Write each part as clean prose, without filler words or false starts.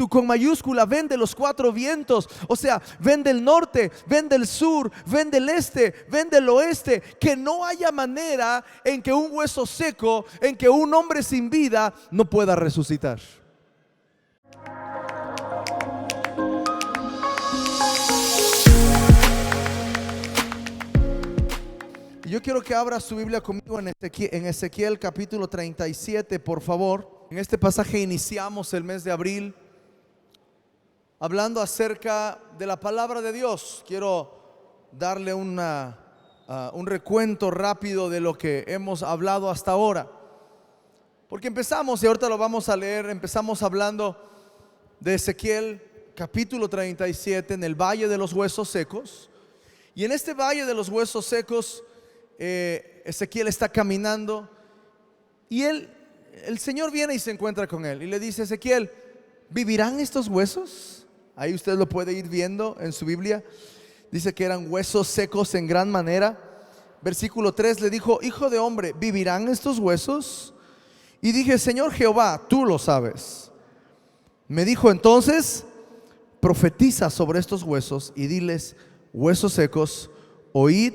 con mayúscula, ven de los cuatro vientos, o sea, ven del norte, ven del sur, ven del este, ven del oeste, que no haya manera en que un hueso seco, en que un hombre sin vida no pueda resucitar. Yo quiero que abra su Biblia conmigo en Ezequiel capítulo 37, por favor. En este pasaje iniciamos el mes de abril hablando acerca de la palabra de Dios. Quiero darle un recuento rápido de lo que hemos hablado hasta ahora, porque empezamos, y ahorita lo vamos a leer, empezamos hablando de Ezequiel capítulo 37 en el valle de los huesos secos. Y en este valle de los huesos secos, Ezequiel está caminando y el Señor viene y se encuentra con él y le dice: Ezequiel, ¿vivirán estos huesos? Ahí usted lo puede ir viendo en su Biblia. Dice que eran huesos secos en gran manera. Versículo 3 le dijo: hijo de hombre, ¿vivirán estos huesos? Y dije: Señor Jehová, tú lo sabes. Me dijo entonces: profetiza sobre estos huesos y diles: huesos secos, oíd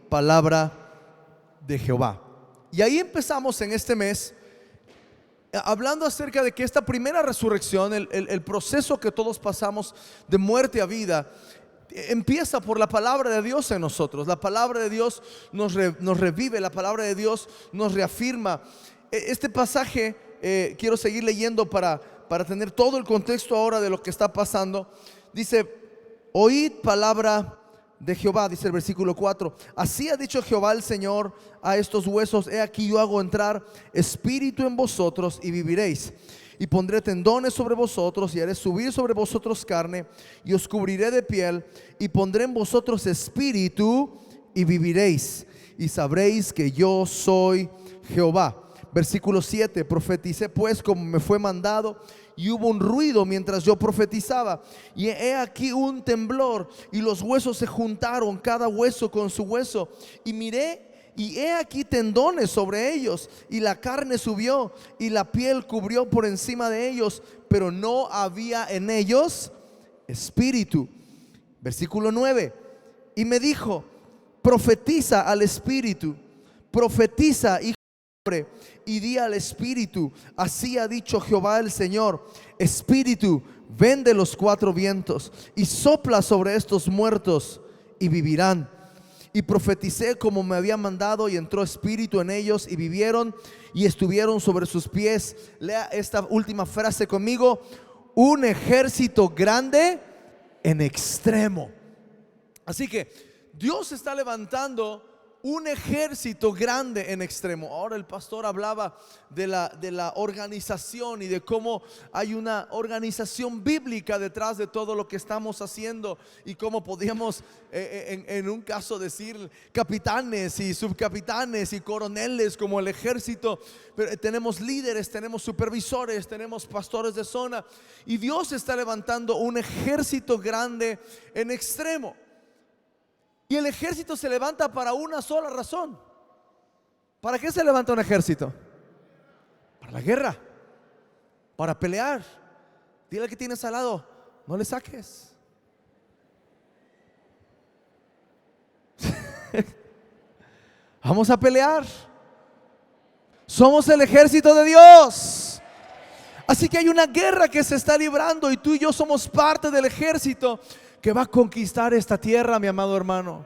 palabra de Jehová. Y ahí empezamos en este mes hablando acerca de que esta primera resurrección, el proceso que todos pasamos de muerte a vida, empieza por la palabra de Dios en nosotros. La palabra de Dios nos revive, la palabra de Dios nos reafirma. Este pasaje quiero seguir leyendo para tener todo el contexto ahora de lo que está pasando. Dice: oíd palabra de Jehová, dice el versículo 4. Así ha dicho Jehová el Señor a estos huesos: he aquí yo hago entrar espíritu en vosotros y viviréis, y pondré tendones sobre vosotros y haré subir sobre vosotros carne, y os cubriré de piel, y pondré en vosotros espíritu y viviréis, y sabréis que yo soy Jehová. Versículo 7. Profeticé pues como me fue mandado, y hubo un ruido mientras yo profetizaba, y he aquí un temblor, y los huesos se juntaron, cada hueso con su hueso, y miré, y he aquí tendones sobre ellos, y la carne subió, y la piel cubrió por encima de ellos, pero no había en ellos espíritu. Versículo 9. Y me dijo: profetiza al espíritu, profetiza, hijo de hombre, y di al espíritu: así ha dicho Jehová el Señor, espíritu, ven de los cuatro vientos y sopla sobre estos muertos y vivirán. Y profeticé como me había mandado, y entró espíritu en ellos y vivieron y estuvieron sobre sus pies. Lea esta última frase conmigo: un ejército grande en extremo. Así que Dios está levantando un ejército grande en extremo. Ahora el pastor hablaba de la organización y de cómo hay una organización bíblica detrás de todo lo que estamos haciendo, y cómo podíamos en un caso decir capitanes y subcapitanes y coroneles como el ejército. Pero tenemos líderes, tenemos supervisores, tenemos pastores de zona, y Dios está levantando un ejército grande en extremo. Y el ejército se levanta para una sola razón. ¿Para qué se levanta un ejército? Para la guerra, para pelear. Dile al que tienes al lado: no le saques. Vamos a pelear. Somos el ejército de Dios. Así que hay una guerra que se está librando, y tú y yo somos parte del ejército que va a conquistar esta tierra, mi amado hermano.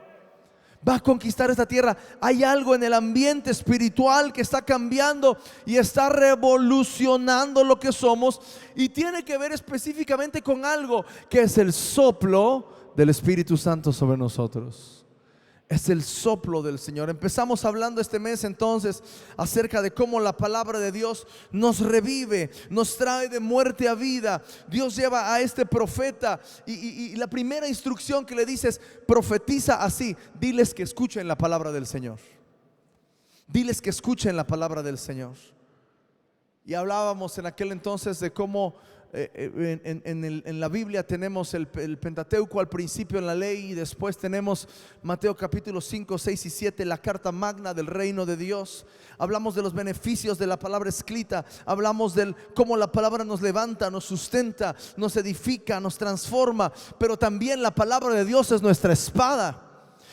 Va a conquistar esta tierra. Hay algo en el ambiente espiritual que está cambiando y está revolucionando lo que somos, y tiene que ver específicamente con algo que es el soplo del Espíritu Santo sobre nosotros. Es el soplo del Señor. Empezamos hablando este mes entonces acerca de cómo la palabra de Dios nos revive, nos trae de muerte a vida. Dios lleva a este profeta y la primera instrucción que le dice es: profetiza así, diles que escuchen la palabra del Señor. Diles que escuchen la palabra del Señor. Y hablábamos en aquel entonces de cómo en la Biblia tenemos el Pentateuco al principio en la ley, y después tenemos Mateo capítulo 5, 6 y 7, la carta magna del reino de Dios. Hablamos de los beneficios de la palabra escrita, hablamos de cómo la palabra nos levanta, nos sustenta, nos edifica, nos transforma, pero también la palabra de Dios es nuestra espada.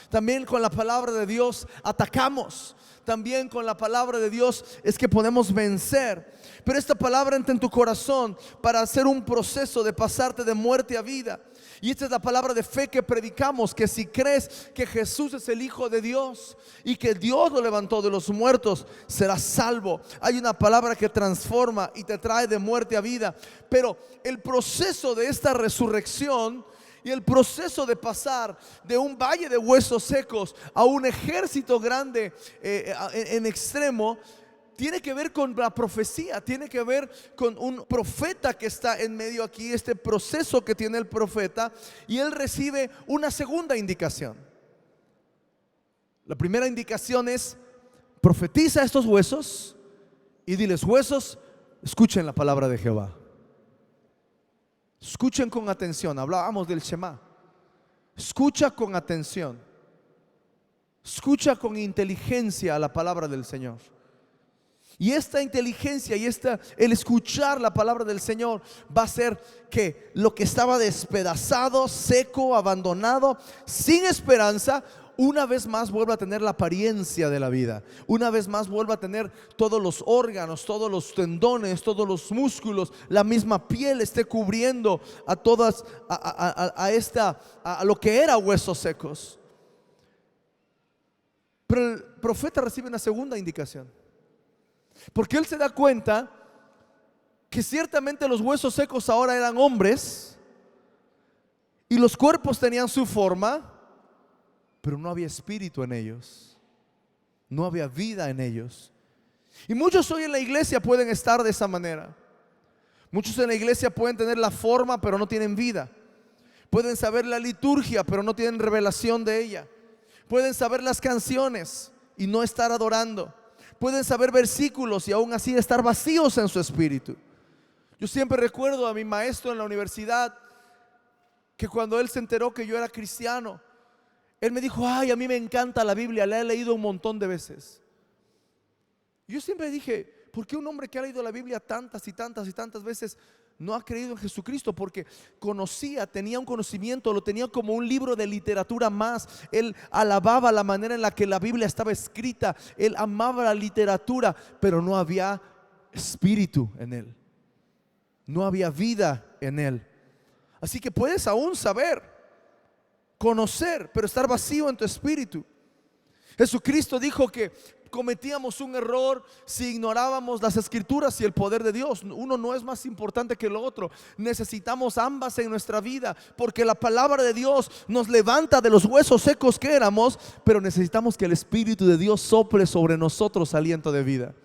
También con la palabra de Dios atacamos. También con la palabra de Dios es que podemos vencer. Pero esta palabra entra en tu corazón para hacer un proceso de pasarte de muerte a vida. Y esta es la palabra de fe que predicamos, que si crees que Jesús es el Hijo de Dios y que Dios lo levantó de los muertos, serás salvo. Hay una palabra que transforma y te trae de muerte a vida. Pero el proceso de esta resurrección y el proceso de pasar de un valle de huesos secos a un ejército grande en extremo, tiene que ver con la profecía, tiene que ver con un profeta que está en medio aquí, este proceso que tiene el profeta, y él recibe una segunda indicación. La primera indicación es: profetiza estos huesos y diles: huesos, escuchen la palabra de Jehová. Escuchen con atención. Hablábamos del Shema. Escucha con atención. Escucha con inteligencia a la palabra del Señor. Y esta inteligencia y el escuchar la palabra del Señor va a hacer que lo que estaba despedazado, seco, abandonado, sin esperanza, una vez más vuelva a tener la apariencia de la vida. Una vez más vuelva a tener todos los órganos, todos los tendones, todos los músculos, la misma piel esté cubriendo a todas, a lo que era huesos secos. Pero el profeta recibe una segunda indicación, porque él se da cuenta que ciertamente los huesos secos ahora eran hombres y los cuerpos tenían su forma, pero no había espíritu en ellos, no había vida en ellos. Y muchos hoy en la iglesia pueden estar de esa manera. Muchos en la iglesia pueden tener la forma, pero no tienen vida. Pueden saber la liturgia, pero no tienen revelación de ella. Pueden saber las canciones y no estar adorando. Pueden saber versículos y aún así estar vacíos en su espíritu. Yo siempre recuerdo a mi maestro en la universidad, que cuando él se enteró que yo era cristiano, él me dijo: ay, a mí me encanta la Biblia, la he leído un montón de veces. Yo siempre dije: ¿por qué un hombre que ha leído la Biblia tantas y tantas y tantas veces no ha creído en Jesucristo? Porque tenía un conocimiento, lo tenía como un libro de literatura más. Él alababa la manera en la que la Biblia estaba escrita, él amaba la literatura, pero no había espíritu en él, no había vida en él. Así que puedes aún saber, conocer, pero estar vacío en tu espíritu. Jesucristo dijo que cometíamos un error si ignorábamos las escrituras y el poder de Dios. Uno no es más importante que lo otro. Necesitamos ambas en nuestra vida, porque la palabra de Dios nos levanta de los huesos secos que éramos, pero necesitamos que el Espíritu de Dios sople sobre nosotros aliento de vida.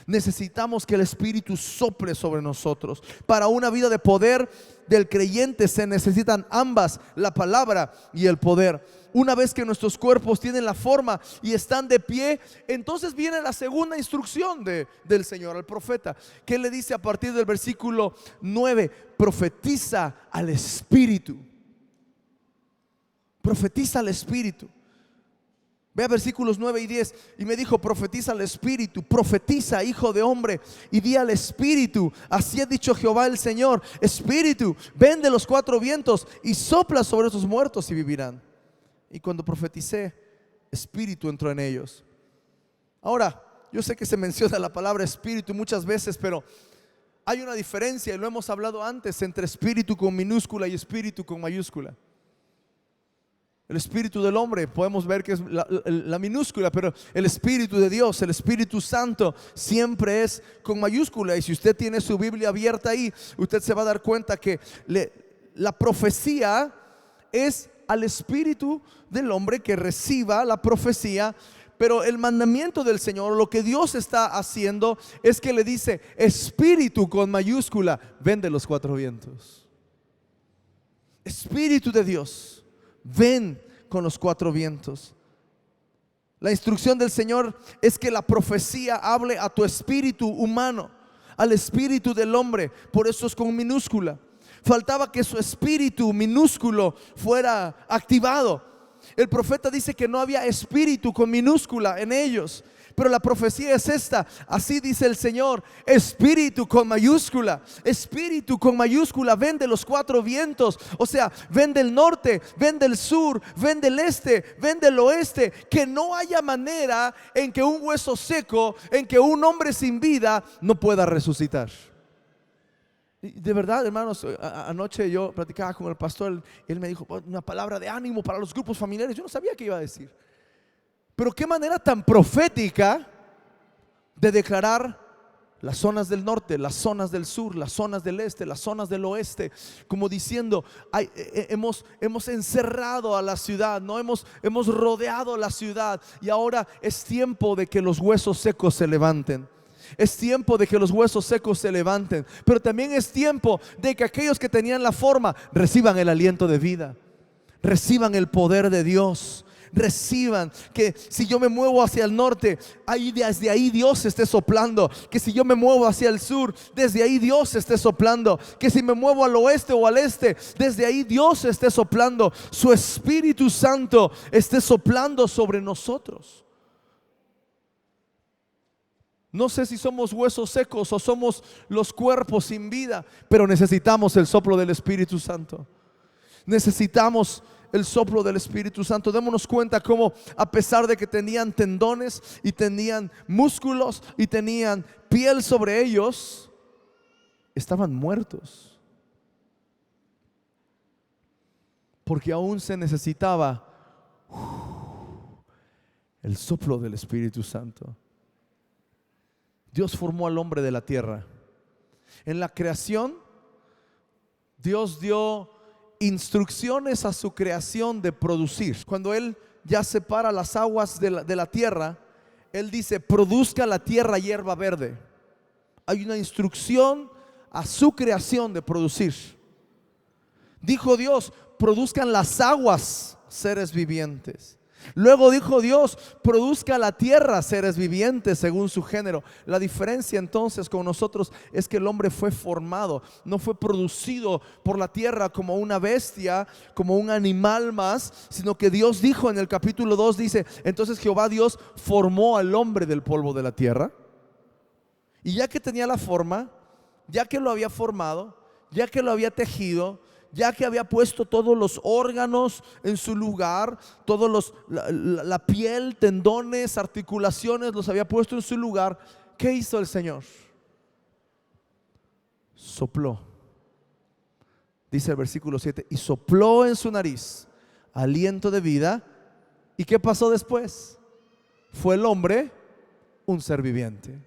Necesitamos que el Espíritu sople sobre nosotros. Para una vida de poder del creyente se necesitan ambas, la palabra y el poder. Una vez que nuestros cuerpos tienen la forma y están de pie, entonces viene la segunda instrucción del Señor al profeta, que le dice a partir del versículo 9: profetiza al Espíritu. Profetiza al Espíritu. Vea versículos 9 y 10. Y me dijo: profetiza al Espíritu, profetiza, hijo de hombre, y di al Espíritu: así ha dicho Jehová el Señor, Espíritu, ven de los cuatro vientos y sopla sobre esos muertos y vivirán. Y cuando profeticé, Espíritu entró en ellos. Ahora, yo sé que se menciona la palabra Espíritu muchas veces, pero hay una diferencia, y lo hemos hablado antes, entre Espíritu con minúscula y Espíritu con mayúscula. El espíritu del hombre podemos ver que es la minúscula, pero el Espíritu de Dios, el Espíritu Santo, siempre es con mayúscula. Y si usted tiene su Biblia abierta ahí, usted se va a dar cuenta que la profecía es al espíritu del hombre que reciba la profecía. Pero el mandamiento del Señor, lo que Dios está haciendo, es que le dice: Espíritu con mayúscula, ven de los cuatro vientos. Espíritu de Dios, ven con los cuatro vientos. La instrucción del Señor es que la profecía hable a tu espíritu humano, al espíritu del hombre, por eso es con minúscula. Faltaba que su espíritu minúsculo fuera activado. El profeta dice que no había espíritu con minúscula en ellos, pero la profecía es esta: así dice el Señor, espíritu con mayúscula. Espíritu con mayúscula, ven de los cuatro vientos, o sea, ven del norte, ven del sur, ven del este, ven del oeste. Que no haya manera en que un hueso seco, en que un hombre sin vida no pueda resucitar. De verdad, hermanos, anoche yo platicaba con el pastor y él me dijo una palabra de ánimo para los grupos familiares. Yo no sabía qué iba a decir, pero qué manera tan profética de declarar las zonas del norte, las zonas del sur, las zonas del este, las zonas del oeste, como diciendo, hemos encerrado a la ciudad, no hemos rodeado la ciudad, y ahora es tiempo de que los huesos secos se levanten. Es tiempo de que los huesos secos se levanten, pero también es tiempo de que aquellos que tenían la forma reciban el aliento de vida, reciban el poder de Dios. Reciban que si yo me muevo hacia el norte, desde ahí Dios esté soplando. Que si yo me muevo hacia el sur, desde ahí Dios esté soplando. Que si me muevo al oeste o al este, desde ahí Dios esté soplando. Su Espíritu Santo esté soplando sobre nosotros. No sé si somos huesos secos o somos los cuerpos sin vida, pero necesitamos el soplo del Espíritu Santo. Necesitamos el soplo del Espíritu Santo. Démonos cuenta cómo, a pesar de que tenían tendones y tenían músculos y tenían piel sobre ellos, estaban muertos, porque aún se necesitaba el soplo del Espíritu Santo. Dios formó al hombre de la tierra. En la creación, Dios dio instrucciones a su creación de producir. Cuando Él ya separa las aguas de la tierra, Él dice: produzca la tierra hierba verde. Hay una instrucción a su creación de producir. Dijo Dios: produzcan las aguas seres vivientes. Luego dijo Dios: produzca la tierra seres vivientes según su género. La diferencia entonces con nosotros es que el hombre fue formado, no fue producido por la tierra como una bestia, como un animal más, sino que Dios dijo en el capítulo 2, dice: entonces Jehová Dios formó al hombre del polvo de la tierra. Y ya que tenía la forma, ya que lo había formado, ya que lo había tejido, ya que había puesto todos los órganos en su lugar, la piel, tendones, articulaciones, los había puesto en su lugar, ¿qué hizo el Señor? Sopló. Dice el versículo 7: y sopló en su nariz aliento de vida. ¿Y qué pasó después? Fue el hombre un ser viviente.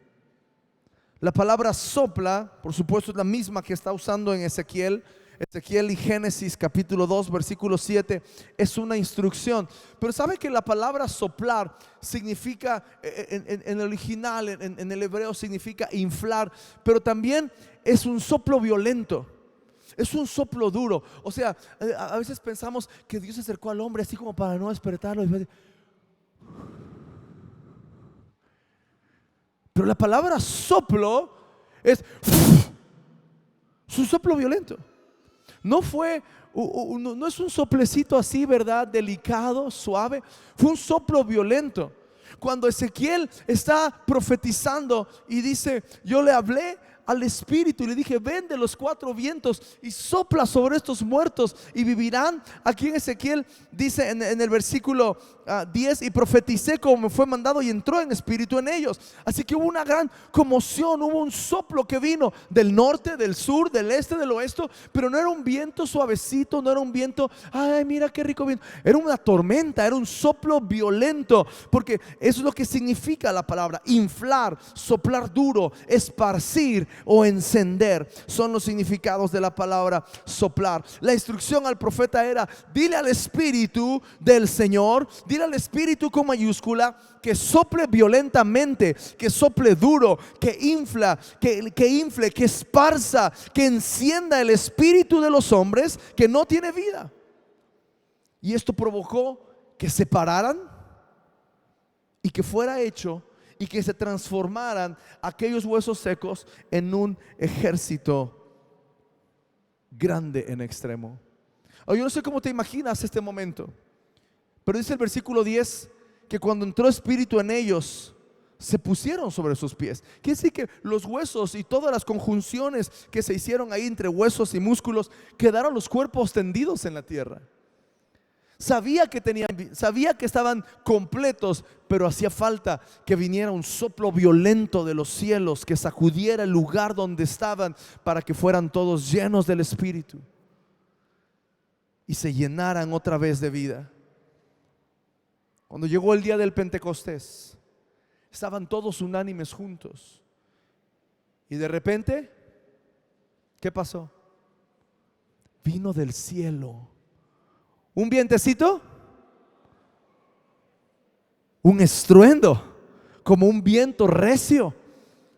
La palabra sopla, por supuesto, es la misma que está usando en Ezequiel y Génesis capítulo 2 versículo 7. Es una instrucción. Pero ¿sabe que la palabra soplar significa, en el original, en el hebreo, significa inflar? Pero también es un soplo violento, es un soplo duro. O sea, a veces pensamos que Dios se acercó al hombre así como para no despertarlo. Pero la palabra soplo es un soplo violento. No es un soplecito así, ¿verdad? Delicado, suave. Fue un soplo violento. Cuando Ezequiel está profetizando y dice: yo le hablé al espíritu y le dije: ven de los cuatro vientos y sopla sobre estos muertos y vivirán. Aquí en Ezequiel dice en el versículo 10: y profeticé como me fue mandado, y entró en espíritu en ellos. Así que hubo una gran conmoción, hubo un soplo que vino del norte, del sur, del este, del oeste. Pero no era un viento suavecito, no era un viento, ay, mira qué rico viento. Era una tormenta, era un soplo violento, porque eso es lo que significa la palabra inflar, soplar duro, esparcir o encender. Son los significados de la palabra soplar. La instrucción al profeta era: dile al Espíritu del Señor, dile al Espíritu con mayúscula, que sople violentamente, que sople duro, que infla, que infle, que esparza, que encienda el espíritu de los hombres que no tiene vida. Y esto provocó que se pararan y que fuera hecho y que se transformaran aquellos huesos secos en un ejército grande en extremo. Yo no sé cómo te imaginas este momento, pero dice el versículo 10 que cuando entró espíritu en ellos, se pusieron sobre sus pies. Quiere decir que los huesos y todas las conjunciones que se hicieron ahí entre huesos y músculos, quedaron los cuerpos tendidos en la tierra. Sabía que estaban completos, pero hacía falta que viniera un soplo violento de los cielos que sacudiera el lugar donde estaban para que fueran todos llenos del Espíritu y se llenaran otra vez de vida. Cuando llegó el día del Pentecostés, estaban todos unánimes juntos y de repente, ¿qué pasó? Vino del cielo un vientecito, un estruendo, como un viento recio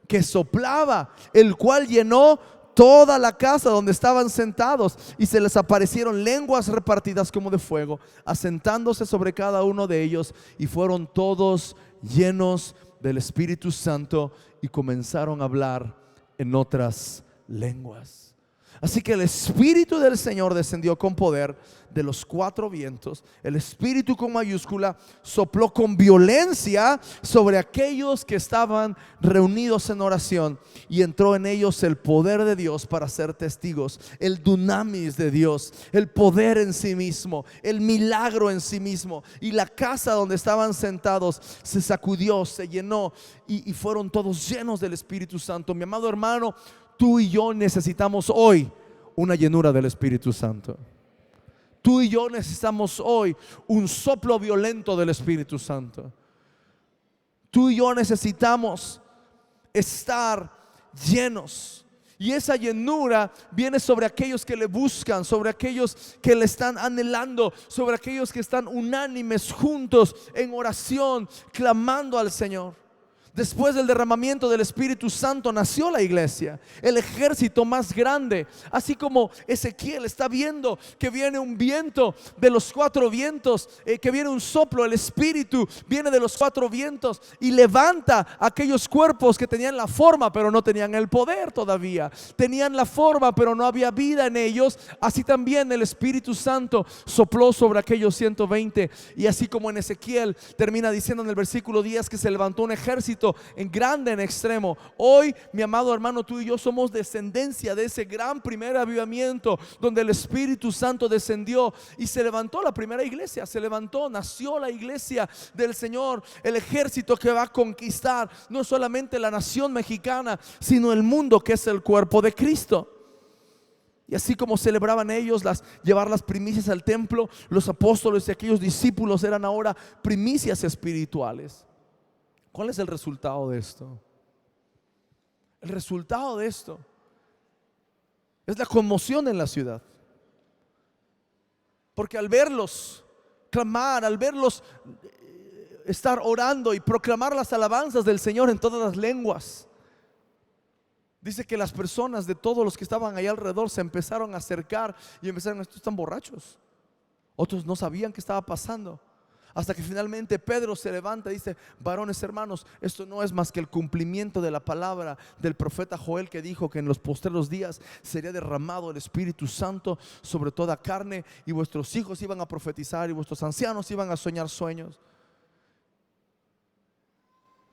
que soplaba, el cual llenó toda la casa donde estaban sentados, y se les aparecieron lenguas repartidas como de fuego, asentándose sobre cada uno de ellos, y fueron todos llenos del Espíritu Santo y comenzaron a hablar en otras lenguas. Así que el Espíritu del Señor descendió con poder de los cuatro vientos. El Espíritu con mayúscula sopló con violencia sobre aquellos que estaban reunidos en oración, y entró en ellos el poder de Dios para ser testigos, el dunamis de Dios, el poder en sí mismo, el milagro en sí mismo. Y la casa donde estaban sentados se sacudió, se llenó, y fueron todos llenos del Espíritu Santo. Mi amado hermano, tú y yo necesitamos hoy una llenura del Espíritu Santo. Tú y yo necesitamos hoy un soplo violento del Espíritu Santo. Tú y yo necesitamos estar llenos. Y esa llenura viene sobre aquellos que le buscan, sobre aquellos que le están anhelando, sobre aquellos que están unánimes juntos en oración, clamando al Señor. Después del derramamiento del Espíritu Santo nació la iglesia, el ejército más grande. Así como Ezequiel está viendo que viene un viento de los cuatro vientos, que viene un soplo, el Espíritu viene de los cuatro vientos y levanta aquellos cuerpos que tenían la forma pero no tenían el poder todavía. Tenían la forma pero no había vida en ellos. Así también el Espíritu Santo sopló sobre aquellos 120. Y así como en Ezequiel termina diciendo en el versículo 10 que se levantó un ejército en grande, en extremo. Hoy, mi amado hermano, tú y yo somos descendencia de ese gran primer avivamiento donde el Espíritu Santo descendió y se levantó la primera iglesia. Se levantó, nació la iglesia del Señor, el ejército que va a conquistar no solamente la nación mexicana, sino el mundo, que es el cuerpo de Cristo. Y así como celebraban ellos llevar las primicias al templo, los apóstoles y aquellos discípulos eran ahora primicias espirituales. ¿Cuál es el resultado de esto? El resultado de esto es la conmoción en la ciudad. Porque al verlos clamar, al verlos estar orando y proclamar las alabanzas del Señor en todas las lenguas, dice que las personas de todos los que estaban ahí alrededor se empezaron a acercar y empezaron: estos están borrachos. Otros no sabían qué estaba pasando. Hasta que finalmente Pedro se levanta y dice: varones hermanos, esto no es más que el cumplimiento de la palabra del profeta Joel, que dijo que en los postreros días sería derramado el Espíritu Santo sobre toda carne, y vuestros hijos iban a profetizar y vuestros ancianos iban a soñar sueños.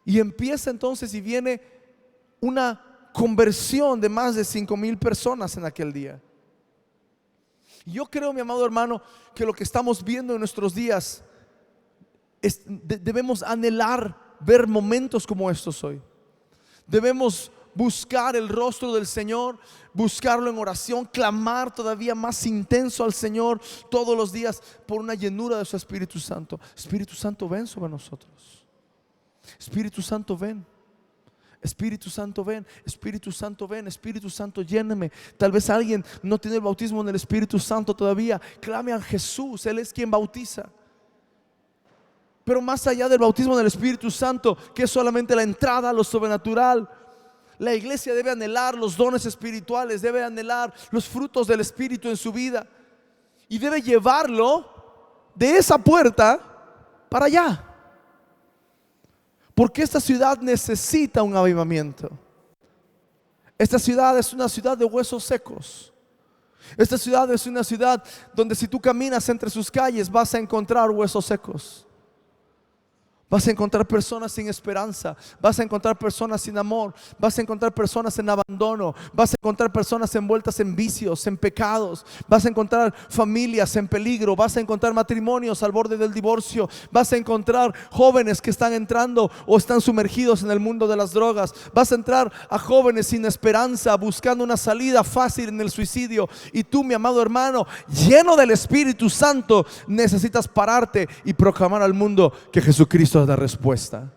Y empieza entonces y viene una conversión de más de 5,000 personas en aquel día. Yo creo, mi amado hermano, que lo que estamos viendo en nuestros días debemos anhelar ver momentos como estos hoy. Debemos buscar el rostro del Señor, buscarlo en oración, clamar todavía más intenso al Señor todos los días por una llenura de su Espíritu Santo. Espíritu Santo, ven sobre nosotros. Espíritu Santo, ven. Espíritu Santo, ven. Espíritu Santo, ven. Espíritu Santo, lléname. Tal vez alguien no tiene el bautismo en el Espíritu Santo todavía. Clame a Jesús, Él es quien bautiza. Pero más allá del bautismo del Espíritu Santo, que es solamente la entrada a lo sobrenatural, la iglesia debe anhelar los dones espirituales, debe anhelar los frutos del Espíritu en su vida, y debe llevarlo de esa puerta para allá. Porque esta ciudad necesita un avivamiento. Esta ciudad es una ciudad de huesos secos. Esta ciudad es una ciudad donde si tú caminas entre sus calles vas a encontrar huesos secos. Vas a encontrar personas sin esperanza, vas a encontrar personas sin amor, vas a encontrar personas en abandono, vas a encontrar personas envueltas en vicios, en pecados, vas a encontrar familias en peligro, vas a encontrar matrimonios al borde del divorcio, vas a encontrar jóvenes que están entrando o están sumergidos en el mundo de las drogas, vas a entrar a jóvenes sin esperanza buscando una salida fácil en el suicidio. Y tú, mi amado hermano, lleno del Espíritu Santo, necesitas pararte y proclamar al mundo que Jesucristo es la respuesta.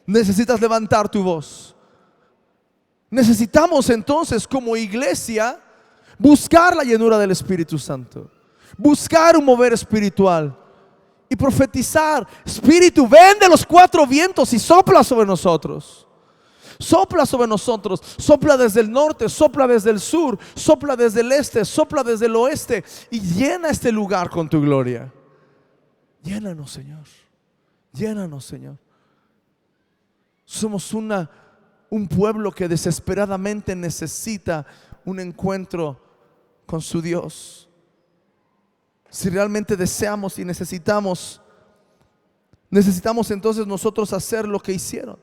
Necesitas levantar tu voz. Necesitamos entonces como iglesia buscar la llenura del Espíritu Santo, buscar un mover espiritual y profetizar: Espíritu, ven de los cuatro vientos y sopla sobre nosotros. Sopla sobre nosotros, sopla desde el norte, sopla desde el sur, sopla desde el este, sopla desde el oeste y llena este lugar con tu gloria. Llénanos, Señor. Llénanos, Señor. Somos un pueblo que desesperadamente necesita un encuentro con su Dios. Si realmente deseamos y necesitamos entonces nosotros hacer lo que hicieron: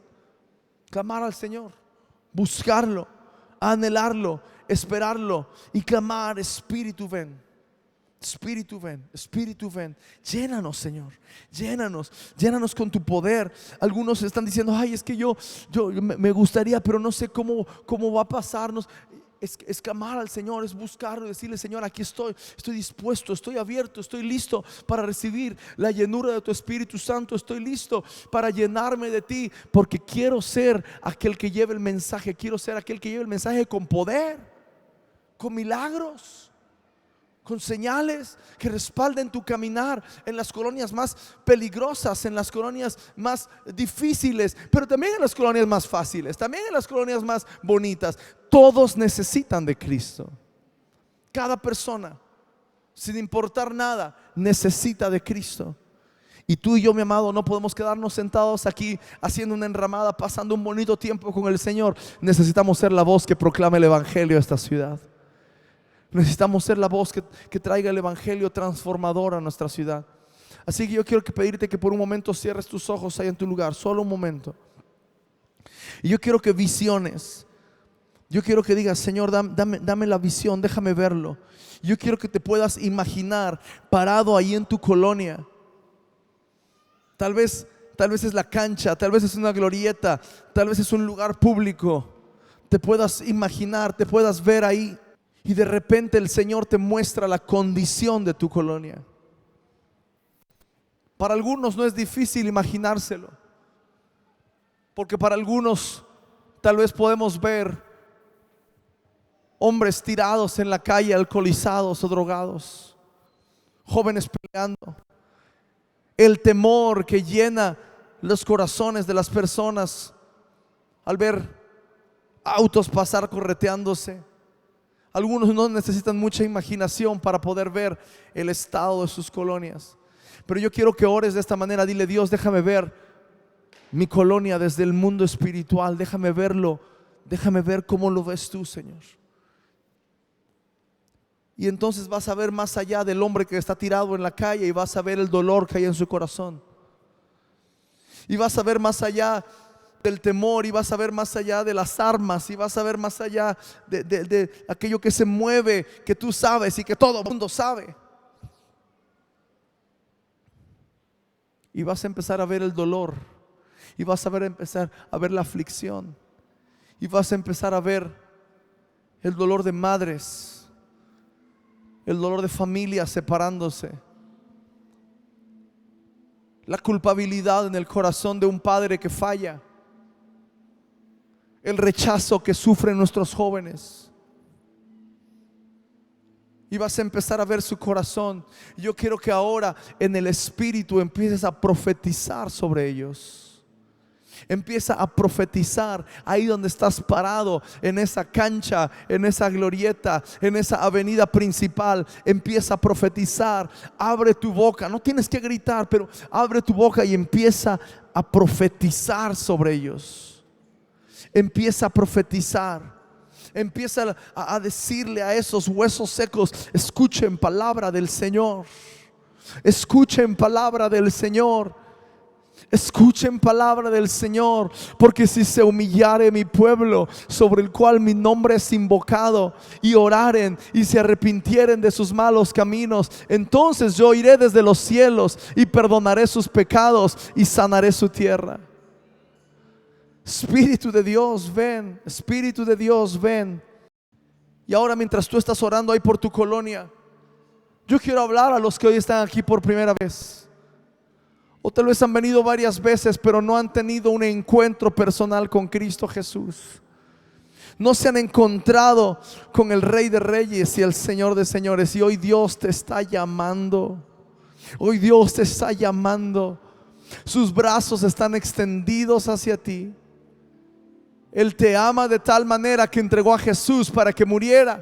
clamar al Señor, buscarlo, anhelarlo, esperarlo y clamar: Espíritu, ven. Espíritu, ven, Espíritu, ven. Llénanos, Señor, llénanos con tu poder. Algunos están diciendo: ay, es que yo me gustaría, pero no sé cómo va a pasarnos. Es clamar al Señor, es buscarlo y decirle: Señor, aquí estoy dispuesto, estoy abierto, estoy listo para recibir la llenura de tu Espíritu Santo. Estoy listo para llenarme de ti, porque quiero ser aquel que lleve el mensaje. Quiero ser aquel que lleve el mensaje con poder, con milagros, con señales que respalden tu caminar en las colonias más peligrosas, en las colonias más difíciles, pero también en las colonias más fáciles, también en las colonias más bonitas. Todos necesitan de Cristo. Cada persona, sin importar nada, necesita de Cristo. Y tú y yo, mi amado, no podemos quedarnos sentados aquí haciendo una enramada, pasando un bonito tiempo con el Señor. Necesitamos ser la voz que proclame el evangelio a esta ciudad. Necesitamos ser la voz que traiga el evangelio transformador a nuestra ciudad. Así que yo quiero pedirte que por un momento cierres tus ojos ahí en tu lugar, solo un momento. Y yo quiero que visiones, yo quiero que digas: Señor, dame la visión, déjame verlo. Yo quiero que te puedas imaginar parado ahí en tu colonia. Tal vez es la cancha, tal vez es una glorieta, tal vez es un lugar público. Te puedas imaginar, te puedas ver ahí. Y de repente el Señor te muestra la condición de tu colonia. Para algunos no es difícil imaginárselo, porque para algunos tal vez podemos ver hombres tirados en la calle, alcoholizados o drogados, jóvenes peleando. El temor que llena los corazones de las personas al ver autos pasar correteándose. Algunos no necesitan mucha imaginación para poder ver el estado de sus colonias. Pero yo quiero que ores de esta manera. Dile: Dios, déjame ver mi colonia desde el mundo espiritual. Déjame verlo. Déjame ver cómo lo ves tú, Señor. Y entonces vas a ver más allá del hombre que está tirado en la calle, y vas a ver el dolor que hay en su corazón. Y vas a ver más allá del temor, y vas a ver más allá de las armas, y vas a ver más allá de aquello que se mueve, que tú sabes y que todo el mundo sabe. Y vas a empezar a ver el dolor, y vas a empezar a ver la aflicción, y vas a empezar a ver el dolor de madres, el dolor de familias separándose, la culpabilidad en el corazón de un padre que falla, el rechazo que sufren nuestros jóvenes. Y vas a empezar a ver su corazón. Yo quiero que ahora en el Espíritu empieces a profetizar sobre ellos. Empieza a profetizar ahí donde estás parado, en esa cancha, en esa glorieta, en esa avenida principal. Empieza a profetizar. Abre tu boca, no tienes que gritar, pero abre tu boca y empieza a profetizar sobre ellos. Empieza a profetizar. Empieza a decirle a esos huesos secos: escuchen palabra del Señor. Escuchen palabra del Señor. Escuchen palabra del Señor. Porque si se humillare mi pueblo, sobre el cual mi nombre es invocado, y oraren y se arrepintieren de sus malos caminos, entonces yo iré desde los cielos y perdonaré sus pecados y sanaré su tierra. Espíritu de Dios, ven. Espíritu de Dios, ven. Y ahora, mientras tú estás orando ahí por tu colonia, yo quiero hablar a los que hoy están aquí por primera vez, o tal vez han venido varias veces pero no han tenido un encuentro personal con Cristo Jesús. No se han encontrado con el Rey de Reyes y el Señor de Señores. Y hoy Dios te está llamando. Hoy Dios te está llamando. Sus brazos están extendidos hacia ti. Él te ama de tal manera que entregó a Jesús para que muriera,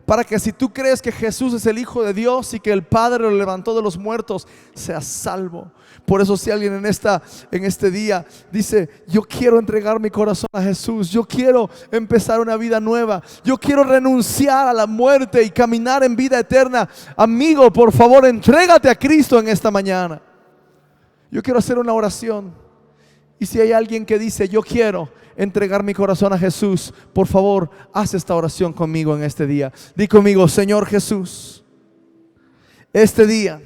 para que si tú crees que Jesús es el Hijo de Dios y que el Padre lo levantó de los muertos, seas salvo. Por eso, si alguien en este día dice: yo quiero entregar mi corazón a Jesús, yo quiero empezar una vida nueva, yo quiero renunciar a la muerte y caminar en vida eterna, amigo, por favor, entrégate a Cristo en esta mañana. Yo quiero hacer una oración. Y si hay alguien que dice: yo quiero entregar mi corazón a Jesús, por favor, haz esta oración conmigo en este día. Di conmigo: Señor Jesús, este día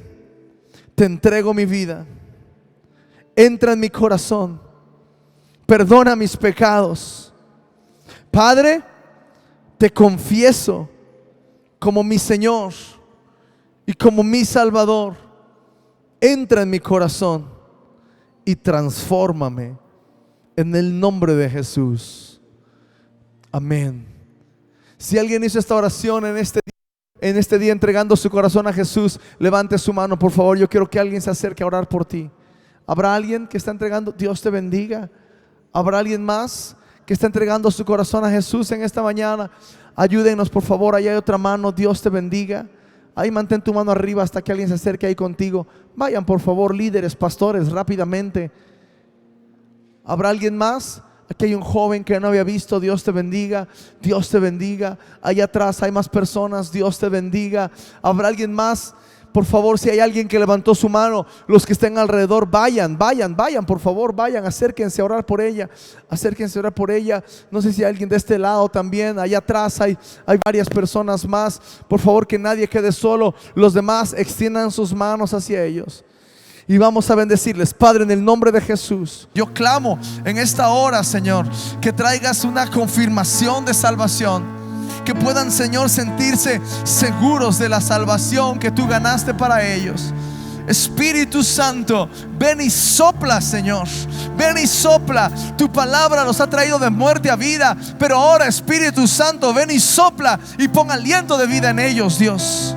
te entrego mi vida. Entra en mi corazón, perdona mis pecados. Padre, te confieso como mi Señor y como mi Salvador. Entra en mi corazón y transfórmame en el nombre de Jesús. Amén. Si alguien hizo esta oración en este día entregando su corazón a Jesús, levante su mano, por favor. Yo quiero que alguien se acerque a orar por ti. ¿Habrá alguien que está entregando? Dios te bendiga. ¿Habrá alguien más que está entregando su corazón a Jesús en esta mañana? Ayúdenos, por favor. Ahí hay otra mano. Dios te bendiga. Ahí mantén tu mano arriba hasta que alguien se acerque ahí contigo. Vayan, por favor, líderes, pastores, rápidamente. ¿Habrá alguien más? Aquí hay un joven que no había visto. Dios te bendiga. Dios te bendiga. Allá atrás hay más personas. Dios te bendiga. ¿Habrá alguien más? Por favor, si hay alguien que levantó su mano, los que estén alrededor, vayan, por favor, vayan, acérquense a orar por ella. Acérquense a orar por ella. No sé si hay alguien de este lado también. Allá atrás hay varias personas más. Por favor, que nadie quede solo. Los demás extiendan sus manos hacia ellos. Y vamos a bendecirles. Padre, en el nombre de Jesús, yo clamo en esta hora, Señor, que traigas una confirmación de salvación. Que puedan, Señor, sentirse seguros de la salvación que tú ganaste para ellos. Espíritu Santo, ven y sopla, Señor. Ven y sopla. Tu palabra nos ha traído de muerte a vida, pero ahora, Espíritu Santo, ven y sopla y pon aliento de vida en ellos, Dios.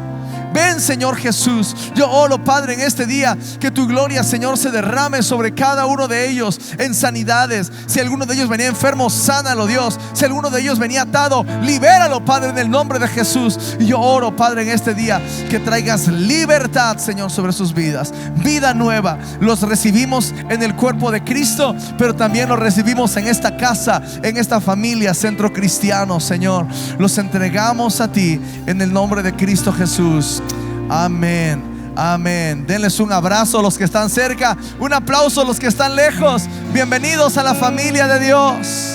Ven, Señor Jesús. Yo oro, Padre, en este día que tu gloria, Señor, se derrame sobre cada uno de ellos en sanidades. Si alguno de ellos venía enfermo, sánalo, Dios. Si alguno de ellos venía atado, libéralo, Padre, en el nombre de Jesús. Y yo oro, Padre, en este día que traigas libertad, Señor, sobre sus vidas. Vida nueva. Los recibimos en el cuerpo de Cristo, pero también los recibimos en esta casa, en esta familia, Centro Cristiano, Señor. Los entregamos a ti en el nombre de Cristo Jesús. Amén, amén. Denles un abrazo a los que están cerca, un aplauso a los que están lejos. Bienvenidos a la familia de Dios.